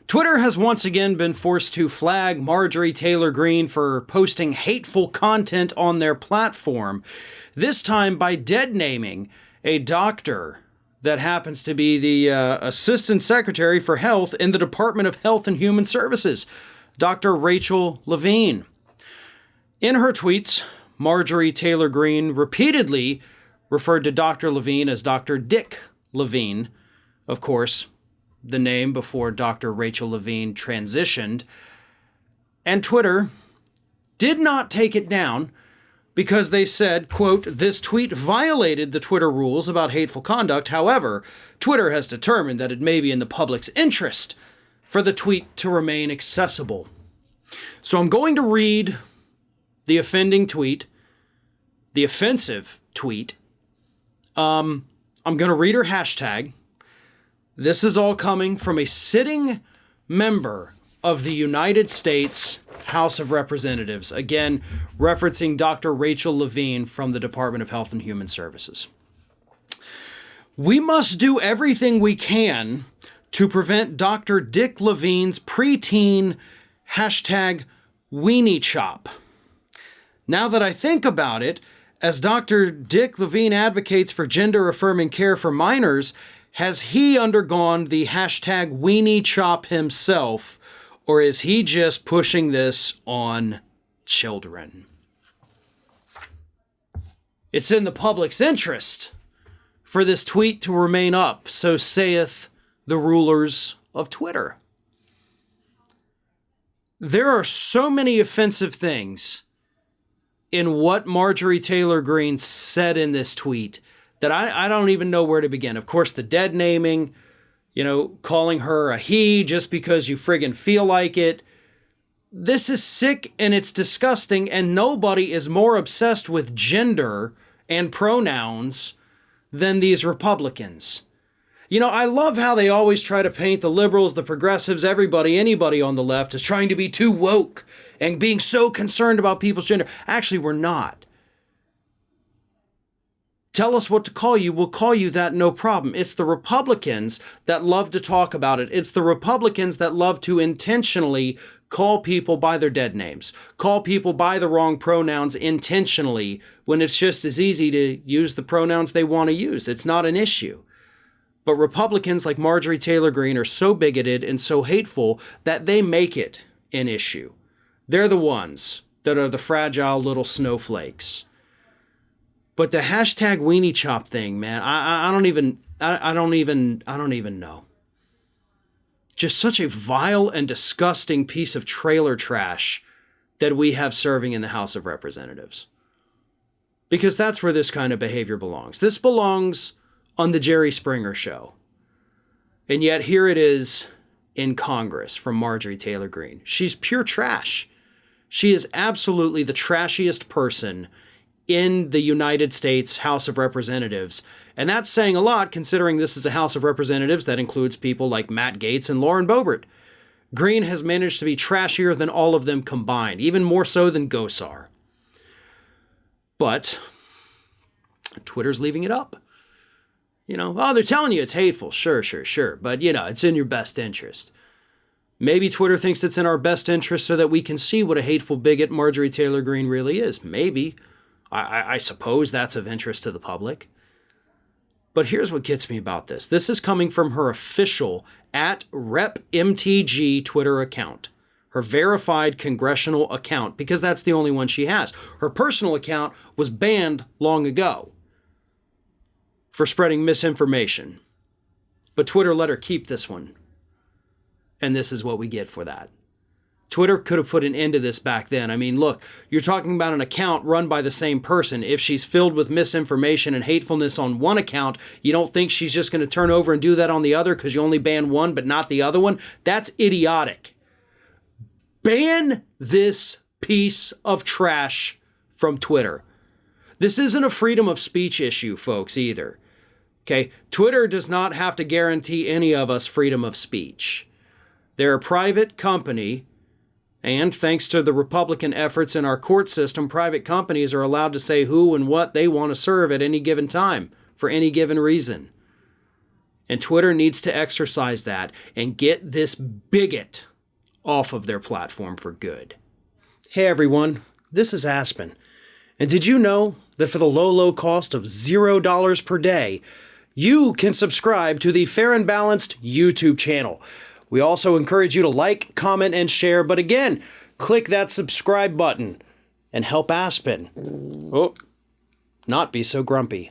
Twitter has once again been forced to flag Marjorie Taylor Greene for posting hateful content on their platform, this time by dead-naming a doctor that happens to be the Assistant Secretary for Health in the Department of Health and Human Services, Dr. Rachel Levine. In her tweets, Marjorie Taylor Greene repeatedly referred to Dr. Levine as Dr. Dick Levine, of course, the name before Dr. Rachel Levine transitioned. And Twitter did not take it down because they said, quote, "This tweet violated the Twitter rules about hateful conduct. However, Twitter has determined that it may be in the public's interest for the tweet to remain accessible." So I'm going to read the offending tweet, the offensive tweet. I'm going to read her hashtag. This is all coming from a sitting member of the United States House of Representatives, again, referencing Dr. Rachel Levine from the Department of Health and Human Services. "We must do everything we can to prevent Dr. Dick Levine's preteen hashtag weenie chop. Now that I think about it, as Dr. Dick Levine advocates for gender-affirming care for minors, has he undergone the hashtag weenie chop himself, or is he just pushing this on children? It's in the public's interest for this tweet to remain up, so saith the rulers of Twitter." There are so many offensive things in what Marjorie Taylor Greene said in this tweet that I don't even know where to begin. Of course, the dead naming, calling her a he just because you friggin' feel like it. This is sick and it's disgusting, and nobody is more obsessed with gender and pronouns than these Republicans. I love how they always try to paint the liberals, the progressives, anybody on the left as trying to be too woke and being so concerned about people's gender. Actually, we're not. Tell us what to call you. We'll call you that, no problem. It's the Republicans that love to talk about it. It's the Republicans that love to intentionally call people by their dead names, call people by the wrong pronouns intentionally, when it's just as easy to use the pronouns they want to use. It's not an issue. But Republicans like Marjorie Taylor Greene are so bigoted and so hateful that they make it an issue. They're the ones that are the fragile little snowflakes. But the hashtag weenie chop thing, man, I don't even know. Just such a vile and disgusting piece of trailer trash that we have serving in the House of Representatives. Because that's where this kind of behavior belongs. This belongs on the Jerry Springer show. And yet here it is in Congress from Marjorie Taylor Greene. She's pure trash. She is absolutely the trashiest person in the United States House of Representatives. And that's saying a lot, considering this is a House of Representatives that includes people like Matt Gaetz and Lauren Boebert. Greene has managed to be trashier than all of them combined, even more so than Gosar. But Twitter's leaving it up. They're telling you it's hateful. Sure. But, it's in your best interest. Maybe Twitter thinks it's in our best interest so that we can see what a hateful bigot Marjorie Taylor Greene really is. Maybe. I suppose that's of interest to the public. But here's what gets me about this. This is coming from her official @RepMTG Twitter account. Her verified congressional account, because that's the only one she has. Her personal account was banned long ago for spreading misinformation. But Twitter let her keep this one. And this is what we get for that. Twitter could have put an end to this back then. I mean, look, you're talking about an account run by the same person. If she's filled with misinformation and hatefulness on one account, you don't think she's just going to turn over and do that on the other because you only ban one but not the other one? That's idiotic. Ban this piece of trash from Twitter. This isn't a freedom of speech issue, folks, either. Okay? Twitter does not have to guarantee any of us freedom of speech. They're a private company. And thanks to the Republican efforts in our court system, private companies are allowed to say who and what they want to serve at any given time for any given reason. And Twitter needs to exercise that and get this bigot off of their platform for good. Hey everyone, this is Aspen. And did you know that for the low cost of $0 per day, you can subscribe to the Fair and Balanced YouTube channel? We also encourage you to like, comment, and share, but again, click that subscribe button and help Aspen not be so grumpy.